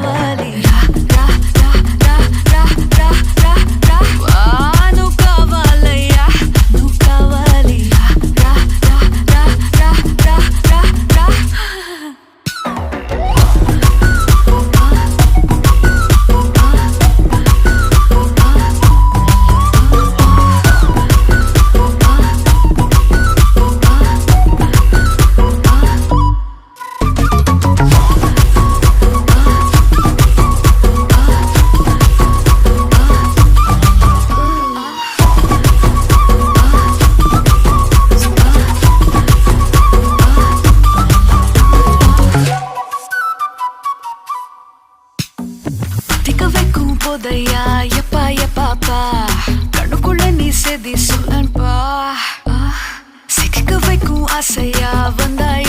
కావాలి రా రా రా రా రా రా రా రా నువ్వు కావాలయ్యా నువ్వు కావాలి రా రా రా రా రా రా రా திக்கவைக்கும் போதையா எப்பா எப்பாப்பா கண்ணுக்குள்ள நீ செதி சொல்லன்பா சிக்க வைக்கும் ஆசையா வந்தாய்